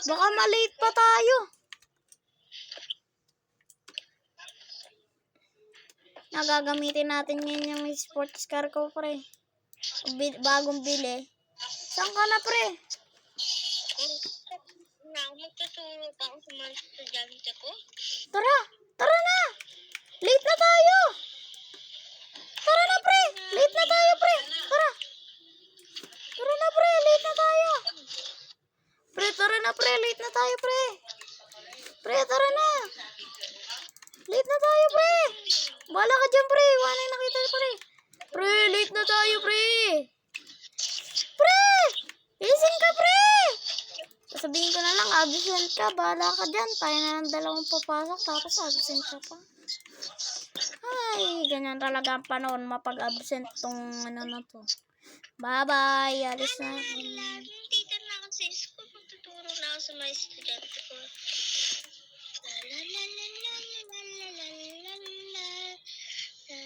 Baka malate pa tayo. Nagagamitin natin ngayon yung sports car ko, pre. Bagong bili. Saan ka na, pre? Magtuturo pa ako sa mga estudyante ko. Tara! Tara na! Late na tayo! Tara na, pre! Late na tayo, pre! Tara! Tara na, pre! Late na tayo! Pre, tara na, pre! Late na tayo, pre! Pre, tara na! Late na tayo, pre! Bahala ka dyan, pre! Wala na nakita, pre! Pre, late na tayo, pre! Pre! Gising ka, pre! Sabihin ko na lang, absent ka. Bahala ka dyan. Tayo na ng dalawang papasok, tapos absent ka pa. Ay, ganyan talaga ang panahon mapag-absent tong ano na to. Bye-bye. Alis na. Dito na ako sa school. Magtuturo na ako sa mga estudyante ko. La la la la la la la la la la. La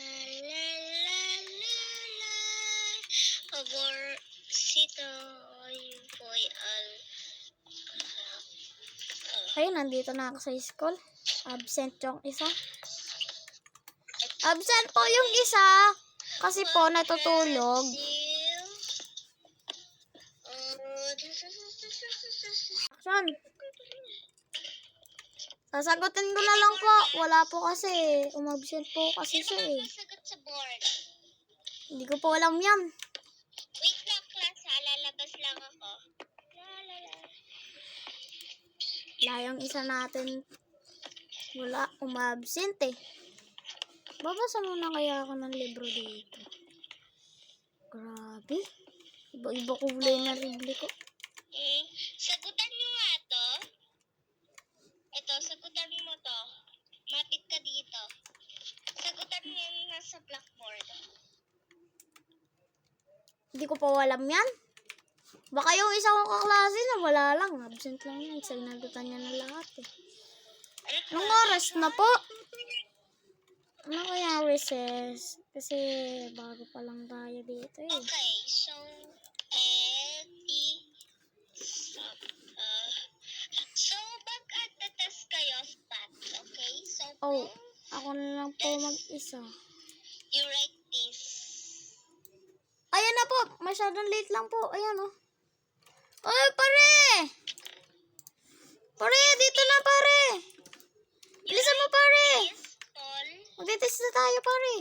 la la la. Aborcito. Boy al. Ayun, nandito na ako sa school. Absent yung isa. Absent po yung isa. Kasi po natutulog. Action. Sasagutin ko na lang po. Wala po kasi. Umabsent po kasi siya eh. Sagot sa board. Hindi ko po alam yan. Wait lang, class ha. Lalabas lang ako. Layang isa natin. Wala. Umabsent eh. Babasa muna kaya ako ng libro dito. Grabe. Iba-iba kulay na libro ko. Sagutan nyo nga to. Ito, sagutan mo to. Mapit ka dito. Sagutan mo yan nasa blackboard. Hindi ko pa alam yan. Baka yung isa kong kaklase na wala lang. Absent lang yan. Sinagutan niya na lahat eh. Anong oras na po? Ano kaya recess? Kasi bago pa lang tayo dito eh. Okay, so, so, mag-test kayo, stat, okay? So, Oh, ako na lang po mag-isa. you write this. Ayan na po. Masyadong late lang po. Ayan oh. Oy, pare! Pare, dito na pare! Bilisan mo pare! Tall. Magtitest na tayo pare.